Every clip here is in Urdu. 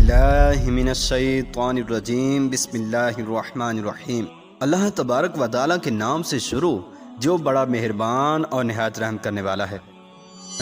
باللہ من الشیطان الرجیم بسم اللہ الرحمن الرحیم۔ اللہ تبارک و تعالیٰ کے نام سے شروع جو بڑا مہربان اور نہایت رحم کرنے والا ہے۔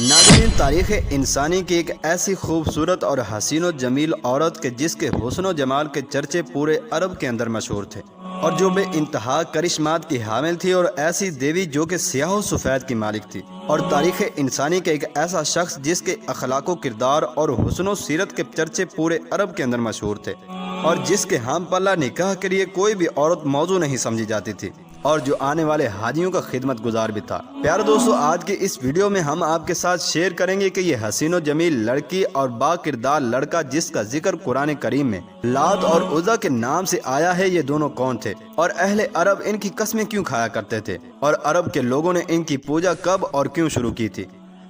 ناظرین، تاریخ انسانی کی ایک ایسی خوبصورت اور حسین و جمیل عورت کے جس کے حسن و جمال کے چرچے پورے عرب کے اندر مشہور تھے، اور جو بے انتہا کرشمات کی حامل تھی، اور ایسی دیوی جو کہ سیاہ و سفید کی مالک تھی، اور تاریخ انسانی کا ایک ایسا شخص جس کے اخلاق و کردار اور حسن و سیرت کے چرچے پورے عرب کے اندر مشہور تھے، اور جس کے ہم پلہ نکاح کے لیے کوئی بھی عورت موضوع نہیں سمجھی جاتی تھی، اور جو آنے والے حاجیوں کا خدمت گزار بھی تھا۔ پیارے دوستو، آج کے اس ویڈیو میں ہم آپ کے ساتھ شیئر کریں گے کہ یہ حسین و جمیل لڑکی اور با کردار لڑکا جس کا ذکر قرآن کریم میں لات اور عزا کے نام سے آیا ہے، یہ دونوں کون تھے، اور اہل عرب ان کی قسمیں کیوں کھایا کرتے تھے، اور عرب کے لوگوں نے ان کی پوجا کب اور کیوں شروع کی تھی۔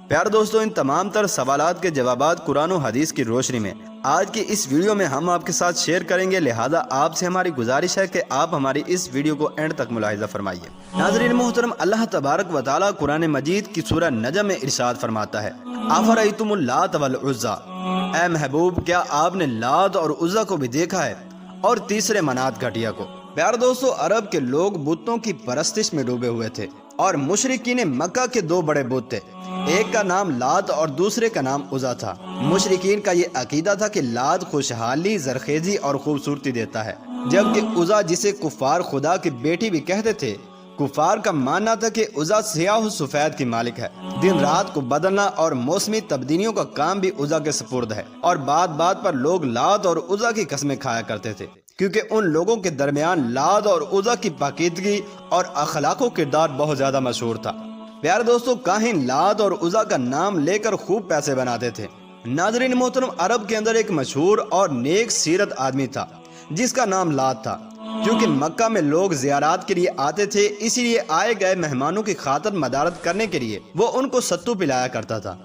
پیارے دوستو، ان تمام تر سوالات کے جوابات قرآن و حدیث کی روشنی میں آج کی اس ویڈیو میں ہم آپ کے ساتھ شیئر کریں گے، لہذا آپ سے ہماری گزارش ہے کہ آپ ہماری اس ویڈیو کو اینڈ تک ملاحظہ فرمائیے۔ ناظرین محترم، اللہ تبارک و تعالیٰ قرآن مجید کی سورہ نجم میں ارشاد فرماتا ہے، افرأیتم اللات والعزی، اے محبوب کیا آپ نے لات اور عزا کو بھی دیکھا ہے، اور تیسرے منات گھٹیا کو۔ پیارے دوستو، عرب کے لوگ بتوں کی پرستش میں ڈوبے ہوئے تھے، اور مشرکین مکہ کے دو بڑے بت تھے، ایک کا نام لات اور دوسرے کا نام عزا تھا۔ مشرکین کا یہ عقیدہ تھا کہ لات خوشحالی، زرخیزی اور خوبصورتی دیتا ہے، جبکہ عزا جسے کفار خدا کی بیٹی بھی کہتے تھے، کفار کا ماننا تھا کہ عزا سیاہ و سفید کی مالک ہے، دن رات کو بدلنا اور موسمی تبدیلیوں کا کام بھی عزا کے سپرد ہے، اور بات بات پر لوگ لات اور عزا کی قسمیں کھایا کرتے تھے، کیونکہ ان لوگوں کے درمیان لات اور عزا کی پاکیزگی اور اخلاق و کردار بہت زیادہ مشہور تھا۔ پیارے دوستو، کاہن لات اور عزا کا نام لے کر خوب پیسے بناتے تھے۔ ناظرین محترم، عرب کے اندر ایک مشہور اور نیک سیرت آدمی تھا جس کا نام لات تھا۔ کیونکہ مکہ میں لوگ زیارات کے لیے آتے تھے، اسی لیے آئے گئے مہمانوں کی خاطر مدارت کرنے کے لیے وہ ان کو ستو پلایا کرتا تھا۔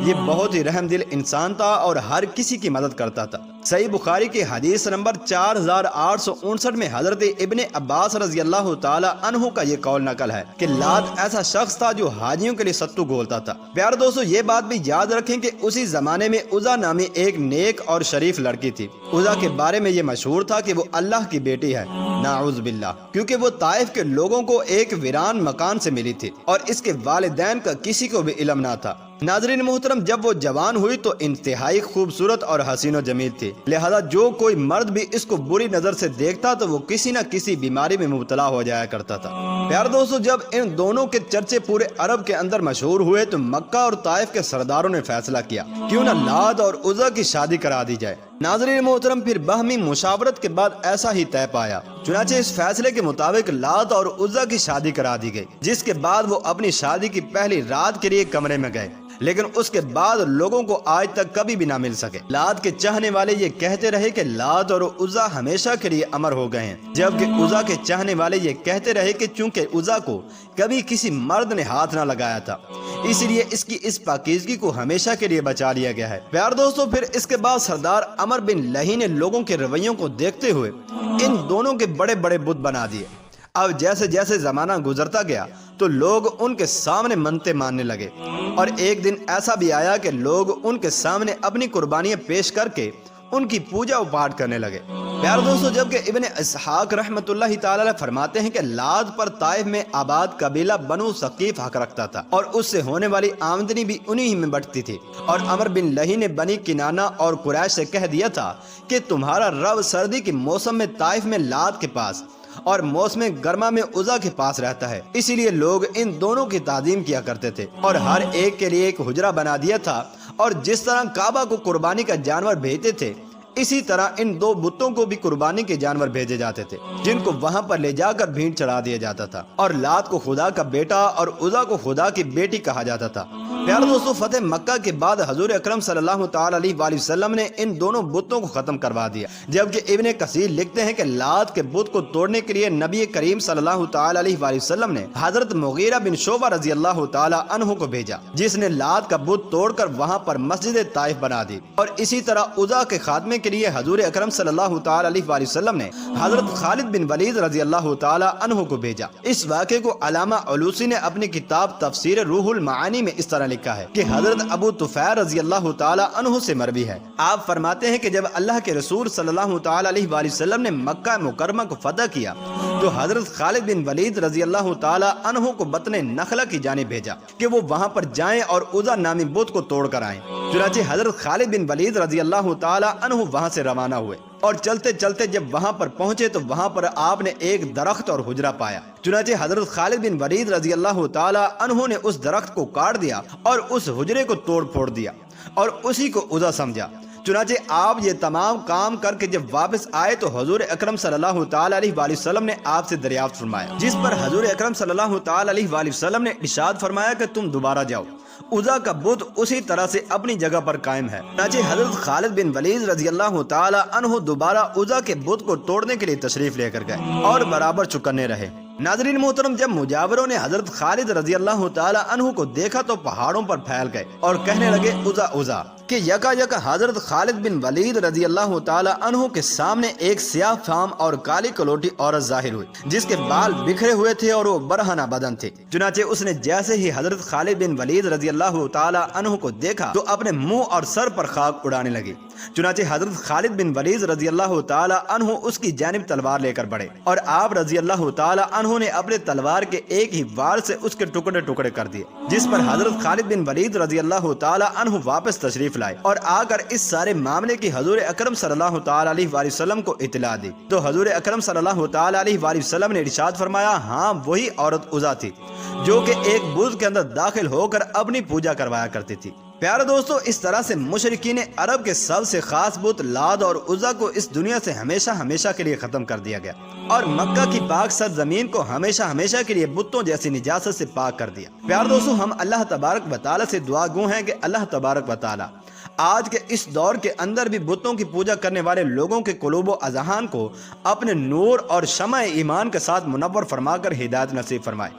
یہ بہت ہی رحم دل انسان تھا اور ہر کسی کی مدد کرتا تھا۔ صحیح بخاری کی حدیث نمبر 4859 میں حضرت ابن عباس رضی اللہ تعالی عنہ کا یہ قول نقل ہے کہ لات ایسا شخص تھا جو حاجیوں کے لیے ستو گھولتا تھا۔ پیارے دوستو، یہ بات بھی یاد رکھیں کہ اسی زمانے میں عزا نامی ایک نیک اور شریف لڑکی تھی۔ عزا کے بارے میں یہ مشہور تھا کہ وہ اللہ کی بیٹی ہے، نعوذ باللہ، کیونکہ وہ طائف کے لوگوں کو ایک ویران مکان سے ملی تھی، اور اس کے والدین کا کسی کو بھی علم نہ تھا۔ ناظرین محترم، جب وہ جوان ہوئی تو انتہائی خوبصورت اور حسین و جمیل تھی، لہذا جو کوئی مرد بھی اس کو بری نظر سے دیکھتا تو وہ کسی نہ کسی بیماری میں مبتلا ہو جایا کرتا تھا۔ پیارے دوستو، جب ان دونوں کے چرچے پورے عرب کے اندر مشہور ہوئے تو مکہ اور طائف کے سرداروں نے فیصلہ کیا کیوں نہ لات اور عزا کی شادی کرا دی جائے۔ ناظرین محترم، پھر باہمی مشاورت کے بعد ایسا ہی طے پایا، چنانچہ اس فیصلے کے مطابق لات اور عزا کی شادی کرا دی گئی، جس کے بعد وہ اپنی شادی کی پہلی رات کے لیے کمرے میں گئے، لیکن اس کے بعد لوگوں کو آج تک کبھی بھی نہ مل سکے۔ لات کے چاہنے والے یہ کہتے رہے کہ لات اور عزا ہمیشہ کے لیے امر ہو گئے ہیں، جبکہ عزا کے چاہنے والے یہ کہتے رہے کہ چونکہ عزا کو کبھی کسی مرد نے ہاتھ نہ لگایا تھا، اس لیے اس کی اس پاکیزگی کو ہمیشہ کے لیے بچا لیا گیا ہے۔ پیار دوستو، پھر اس کے بعد سردار عمر بن لہی نے لوگوں کے رویوں کو دیکھتے ہوئے ان دونوں کے بڑے بڑے بت بنا دیے۔ اب جیسے جیسے زمانہ گزرتا گیا تو لوگ ان کے سامنے منتیں ماننے لگے، اور ایک دن ایسا بھی آیا کہ لوگ ان کے سامنے اپنی قربانیاں پیش کر کے ان کی پوجا و پاٹ کرنے لگے۔ پیارے دوستو، جبکہ ابن اسحاق رحمۃ اللہ تعالی علیہ فرماتے ہیں کہ لات پر طائف میں آباد قبیلہ بنو ثقیف حق رکھتا تھا، اور اس سے ہونے والی آمدنی بھی انہی میں بٹتی تھی، اور عمر بن لہی نے بنی کنانہ اور قریش سے کہہ دیا تھا کہ تمہارا رب سردی کے موسم میں طائف میں لات کے پاس اور موسم گرما میں عزا کے پاس رہتا ہے، اسی لیے لوگ ان دونوں کی تعظیم کیا کرتے تھے، اور ہر ایک کے لیے ایک حجرہ بنا دیا تھا، اور جس طرح کعبہ کو قربانی کا جانور بھیجتے تھے اسی طرح ان دو بتوں کو بھی قربانی کے جانور بھیجے جاتے تھے، جن کو وہاں پر لے جا کر بھینٹ چڑھا دیا جاتا تھا، اور لات کو خدا کا بیٹا اور عزا کو خدا کی بیٹی کہا جاتا تھا۔ پیارے دوستو، فتح مکہ کے بعد حضور اکرم صلی اللہ تعالی علیہ وآلہ وسلم نے ان دونوں بتوں کو ختم کروا دیا، جبکہ ابن کثیر لکھتے ہیں کہ لات کے بت کو توڑنے کے لیے نبی کریم صلی اللہ تعالی علیہ وآلہ وسلم نے حضرت مغیرہ بن شعبہ رضی اللہ تعالی عنہ کو بھیجا، جس نے لات کا بت توڑ کر وہاں پر مسجد طائف بنا دی، اور اسی طرح عزا کے خاتمے کے لیے حضور اکرم صلی اللہ تعالی علیہ وآلہ وسلم نے حضرت خالد بن ولید رضی اللہ تعالی عنہ کو بھیجا۔ اس واقعے کو علامہ علوسی نے اپنی کتاب تفسیر روح المعانی میں اس طرح لکھا ہے کہ حضرت ابو طفیل رضی اللہ تعالی عنہ سے مروی ہے، آپ فرماتے ہیں کہ جب اللہ کے رسول صلی اللہ تعالی علیہ وآلہ وسلم نے مکہ مکرمہ کو فتح کیا تو حضرت خالد بن ولید رضی اللہ تعالی عنہ کو بطن نخلہ کی جانب بھیجا کہ وہ وہاں پر جائیں اور عزا نامی بت کو توڑ کر آئیں۔ چنانچہ حضرت خالد بن ولید رضی اللہ تعالی عنہ وہاں سے روانہ ہوئے اور چلتے چلتے جب وہاں پر پہنچے تو وہاں پر آپ نے ایک درخت اور حجرہ پایا۔ چنانچہ حضرت خالد بن ولید رضی اللہ تعالی عنہ نے اس درخت کو کاٹ دیا اور اس حجرے کو توڑ پھوڑ دیا اور اسی کو عزا سمجھا۔ چنانچہ آپ یہ تمام کام کر کے جب واپس آئے تو حضور اکرم صلی اللہ تعالی علیہ وآلہ وسلم نے آپ سے دریافت فرمایا، جس پر حضور اکرم صلی اللہ تعالی علیہ وآلہ وسلم نے ارشاد فرمایا کہ تم دوبارہ جاؤ، عزا کا بت اسی طرح سے اپنی جگہ پر قائم ہے۔ چنانچہ حضرت خالد بن ولید رضی اللہ تعالی عنہ دوبارہ عزا کے بت کو توڑنے کے لیے تشریف لے کر گئے اور برابر چکنے رہے۔ ناظرین محترم، جب مجاوروں نے حضرت خالد رضی اللہ تعالی عنہ کو دیکھا تو پہاڑوں پر پھیل گئے اور کہنے لگے عزا عزا، کہ یکا یکا حضرت خالد بن ولید رضی اللہ تعالی عنہ کے سامنے ایک سیاہ فام اور کالی کلوٹی عورت ظاہر ہوئی جس کے بال بکھرے ہوئے تھے اور وہ برہنہ بدن تھے۔ چنانچہ اس نے جیسے ہی حضرت خالد بن ولید رضی اللہ تعالی عنہ کو دیکھا تو اپنے منہ اور سر پر خاک اڑانے لگی۔ چنانچہ حضرت خالد بن ولید رضی اللہ تعالی عنہ اس کی جانب تلوار لے کر بڑھے اور آپ رضی اللہ تعالی عنہ نے اپنے تلوار کے ایک ہی وار سے اس کے ٹکڑے ٹکڑے کر دیے، جس پر حضرت خالد بن ولید رضی اللہ تعالی عنہ واپس تشریف لائے اور آ کر اس سارے معاملے کی حضور اکرم صلی اللہ تعالی علیہ وآلہ وسلم کو اطلاع دی تو حضور اکرم صلی اللہ تعالی علیہ وآلہ وسلم نے ارشاد فرمایا، ہاں وہی عورت عزا تھی جو کہ ایک بت کے اندر داخل ہو کر اپنی پوجا کروایا کرتی تھی۔ پیارے دوستو، اس طرح سے مشرکین عرب کے سب سے خاص بت لات اور عزا کو اس دنیا سے ہمیشہ ہمیشہ کے لیے ختم کر دیا گیا اور مکہ کی پاک سرزمین کو ہمیشہ ہمیشہ کے لیے بتوں جیسی نجاست سے پاک کر دیا۔ پیارے دوستو، ہم اللہ تبارک و تعالی سے دعا گو ہیں کہ اللہ تبارک و تعالی آج کے اس دور کے اندر بھی بتوں کی پوجا کرنے والے لوگوں کے قلوب و اذہان کو اپنے نور اور شمع ایمان کے ساتھ منور فرما کر ہدایت نصیب فرمائے۔